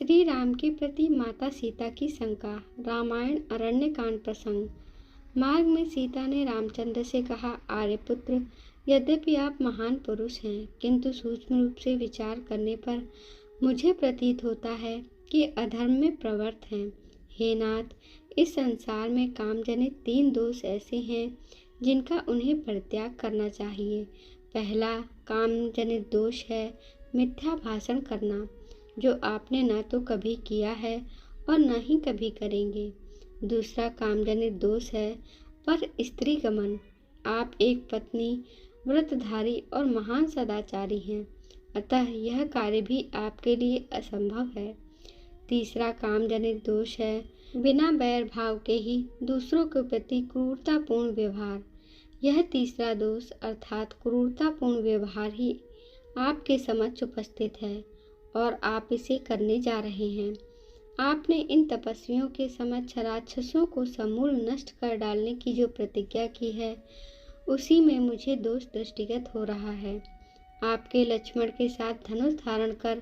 श्री राम के प्रति माता सीता की शंका। रामायण अरण्यकांड प्रसंग। मार्ग में सीता ने रामचंद्र से कहा, आर्यपुत्र, यद्यपि आप महान पुरुष हैं, किंतु सूक्ष्म रूप से विचार करने पर मुझे प्रतीत होता है कि अधर्म में प्रवृत्त हैं। हे नाथ, इस संसार में काम जनित 3 दोष ऐसे हैं जिनका उन्हें परित्याग करना चाहिए। पहला काम जनित दोष है मिथ्या भाषण करना, जो आपने न तो कभी किया है और न ही कभी करेंगे। दूसरा काम जनित दोष है पर स्त्री गमन। आप एक पत्नी, व्रतधारी और महान सदाचारी हैं, अतः यह कार्य भी आपके लिए असंभव है। तीसरा काम जनित दोष है बिना बैर भाव के ही दूसरों के प्रति क्रूरतापूर्ण व्यवहार। यह तीसरा दोष अर्थात क्रूरतापूर्ण व्यवहार ही आपके समक्ष उपस्थित है और आप इसे करने जा रहे हैं। आपने इन तपस्वियों के समक्ष राक्षसों को समूल नष्ट कर डालने की जो प्रतिज्ञा की है, उसी में मुझे दोष दृष्टिगत हो रहा है। आपके लक्ष्मण के साथ धनुष धारण कर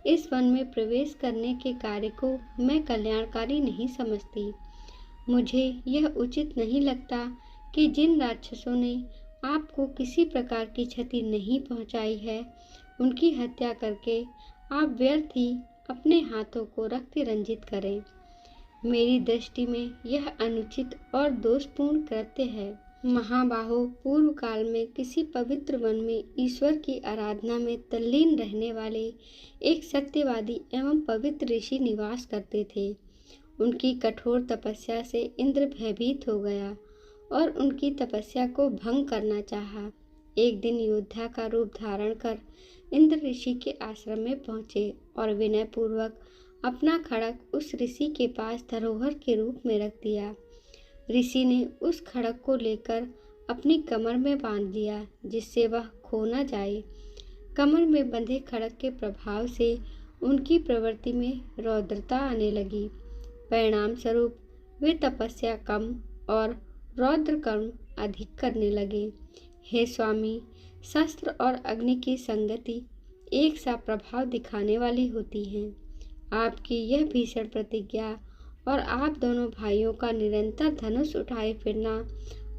इस वन में प्रवेश करने के कार्य को मैं कल्याणकारी नहीं समझती। मुझे यह उचित नहीं लगता कि जिन राक्षसों ने आपको किसी प्रकार की क्षति नहीं पहुंचाई है, उनकी हत्या करके आप व्यर्थ ही अपने हाथों को रक्त रंजित करें। मेरी दृष्टि में यह अनुचित और दोषपूर्ण कृत्य है। महाबाहो, पूर्व काल में किसी पवित्र वन में ईश्वर की आराधना में तल्लीन रहने वाले एक सत्यवादी एवं पवित्र ऋषि निवास करते थे। उनकी कठोर तपस्या से इंद्र भयभीत हो गया और उनकी तपस्या को भंग करना चाहा। एक दिन योद्धा का रूप धारण कर इंद्र ऋषि के आश्रम में पहुँचे और विनय पूर्वक अपना खड्ग उस ऋषि के पास धरोहर के रूप में रख दिया। ऋषि ने उस खड्ग को लेकर अपनी कमर में बांध दिया, जिससे वह खो न जाए। कमर में बंधे खड्ग के प्रभाव से उनकी प्रवृत्ति में रौद्रता आने लगी। परिणाम स्वरूप वे तपस्या कम और रौद्र कर्म अधिक करने लगे। हे स्वामी, शस्त्र और अग्नि की संगति एक सा प्रभाव दिखाने वाली होती है। आपकी यह भीषण प्रतिज्ञा और आप दोनों भाइयों का निरंतर धनुष उठाए फिरना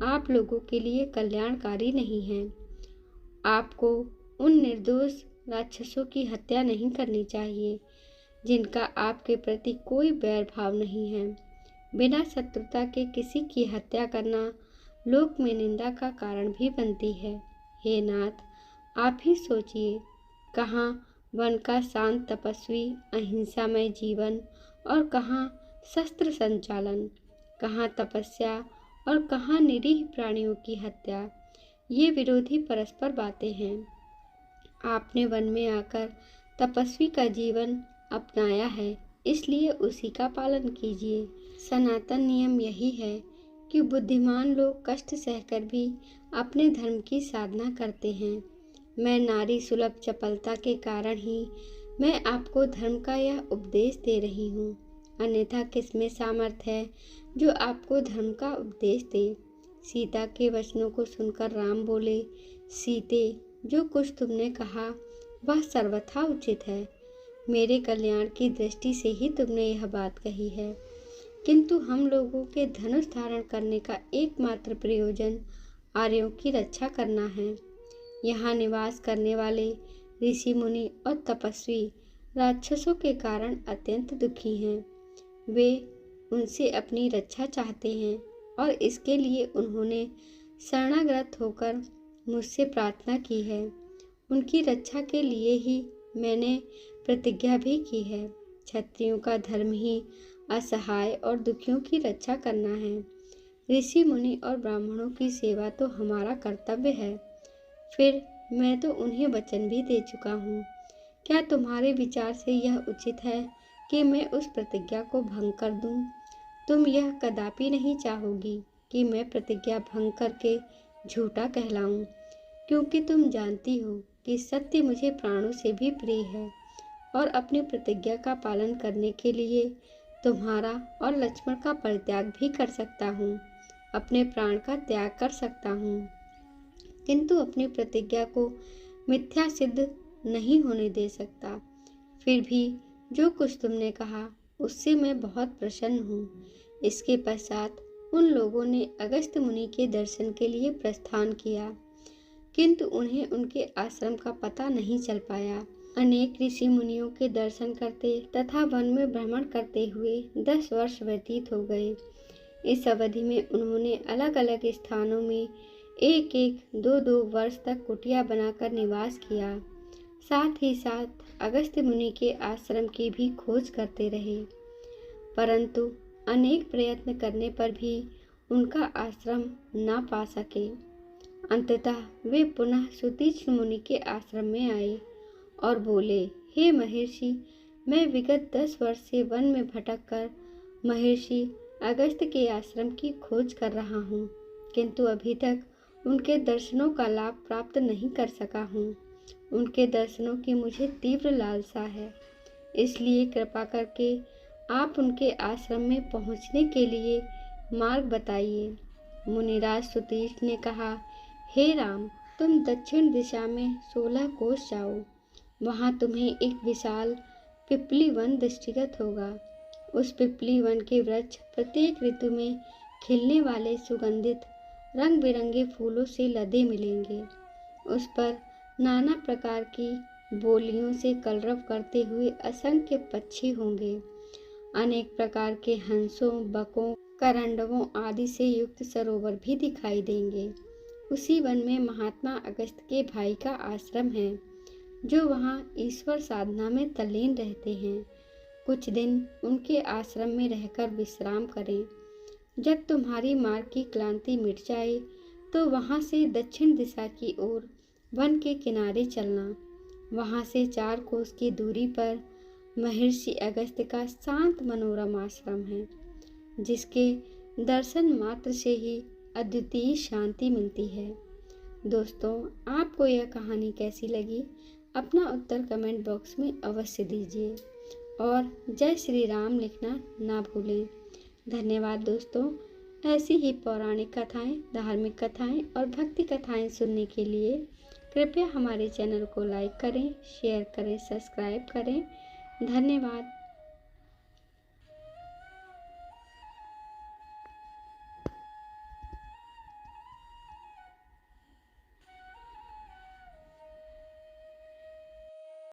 आप लोगों के लिए कल्याणकारी नहीं है। आपको उन निर्दोष राक्षसों की हत्या नहीं करनी चाहिए जिनका आपके प्रति कोई बैर भाव नहीं है। बिना शत्रुता के किसी की हत्या करना लोक में निंदा का कारण भी बनती है। हे नाथ, आप ही सोचिए, कहाँ वन का शांत तपस्वी अहिंसामय जीवन और कहाँ शस्त्र संचालन, कहाँ तपस्या और कहाँ निरीह प्राणियों की हत्या। ये विरोधी परस्पर बातें हैं। आपने वन में आकर तपस्वी का जीवन अपनाया है, इसलिए उसी का पालन कीजिए। सनातन नियम यही है कि बुद्धिमान लोग कष्ट सहकर भी अपने धर्म की साधना करते हैं। मैं नारी सुलभ चपलता के कारण ही मैं आपको धर्म का यह उपदेश दे रही हूँ, अन्यथा किसमें सामर्थ्य है जो आपको धर्म का उपदेश दे। सीता के वचनों को सुनकर राम बोले, सीते, जो कुछ तुमने कहा वह सर्वथा उचित है। मेरे कल्याण की दृष्टि से ही तुमने यह बात कही है, किंतु हम लोगों के धनुष धारण करने का एकमात्र प्रयोजन आर्यों की रक्षा करना है। यहाँ निवास करने वाले ऋषि मुनि और तपस्वी राक्षसों के कारण अत्यंत दुखी हैं। वे उनसे अपनी रक्षा चाहते हैं और इसके लिए उन्होंने शरणागत होकर मुझसे प्रार्थना की है। उनकी रक्षा के लिए ही मैंने प्रतिज्ञा भी की है। क्षत्रियों का धर्म ही असहाय और दुखियों की रक्षा करना है। ऋषि मुनि और ब्राह्मणों की सेवा तो हमारा कर्तव्य है। फिर मैं तो उन्हें वचन भी दे चुका हूँ। क्या तुम्हारे विचार से यह उचित है कि मैं उस प्रतिज्ञा को भंग कर दूँ? तुम यह कदापि नहीं चाहोगी कि मैं प्रतिज्ञा भंग करके झूठा कहलाऊँ, क्योंकि तुम जानती हो कि सत्य मुझे प्राणों से भी प्रिय है और अपनी प्रतिज्ञा का पालन करने के लिए तुम्हारा और लक्ष्मण का परित्याग भी कर सकता हूँ, अपने प्राण का त्याग कर सकता हूँ, किंतु अपनी प्रतिज्ञा को मिथ्या सिद्ध नहीं होने दे सकता। फिर भी जो कुछ तुमने कहा उससे मैं बहुत प्रसन्न हूँ। इसके पश्चात उन लोगों ने अगस्त्य मुनि के दर्शन के लिए प्रस्थान किया, किंतु उन्हें उनके आश्रम का पता नहीं चल पाया। अनेक ऋषि मुनियों के दर्शन करते तथा वन में भ्रमण करते हुए 10 वर्ष व्यतीत हो गए। इस अवधि में उन्होंने अलग अलग स्थानों में एक एक 2-2 वर्ष तक कुटिया बनाकर निवास किया। साथ ही साथ अगस्त्य मुनि के आश्रम की भी खोज करते रहे, परंतु अनेक प्रयत्न करने पर भी उनका आश्रम ना पा सके। अंततः वे पुनः सुतीक्ष्ण मुनि के आश्रम में आए और बोले, हे महर्षि, मैं विगत 10 वर्ष से वन में भटककर महर्षि अगस्त्य के आश्रम की खोज कर रहा हूँ, किंतु अभी तक उनके दर्शनों का लाभ प्राप्त नहीं कर सका हूँ। उनके दर्शनों की मुझे तीव्र लालसा है, इसलिए कृपा करके आप उनके आश्रम में पहुँचने के लिए मार्ग बताइए। मुनिराज सुतीक्ष्ण ने कहा, हे राम, तुम दक्षिण दिशा में 16 कोस जाओ। वहाँ तुम्हें एक विशाल पिपली वन दृष्टिगत होगा। उस पिपली वन के वृक्ष प्रत्येक ऋतु में खिलने वाले सुगंधित रंग बिरंगे फूलों से लदे मिलेंगे। उस पर नाना प्रकार की बोलियों से कलरव करते हुए असंख्य पक्षी होंगे। अनेक प्रकार के हंसों, बकों, करंडवों आदि से युक्त सरोवर भी दिखाई देंगे। उसी वन में महात्मा अगस्त्य के भाई का आश्रम है, जो वहाँ ईश्वर साधना में तल्लीन रहते हैं। कुछ दिन उनके आश्रम में रहकर विश्राम करें। जब तुम्हारी मार्ग की क्लांति मिट जाए तो वहाँ से दक्षिण दिशा की ओर वन के किनारे चलना। वहाँ से 4 कोस की दूरी पर महर्षि अगस्त्य का शांत मनोरम आश्रम है, जिसके दर्शन मात्र से ही अद्वितीय शांति मिलती है। दोस्तों, आपको यह कहानी कैसी लगी? अपना उत्तर कमेंट बॉक्स में अवश्य दीजिए और जय श्री राम लिखना ना भूलें। धन्यवाद दोस्तों। ऐसी ही पौराणिक कथाएं, धार्मिक कथाएं और भक्ति कथाएं सुनने के लिए कृपया हमारे चैनल को लाइक करें, शेयर करें, सब्सक्राइब करें। धन्यवाद।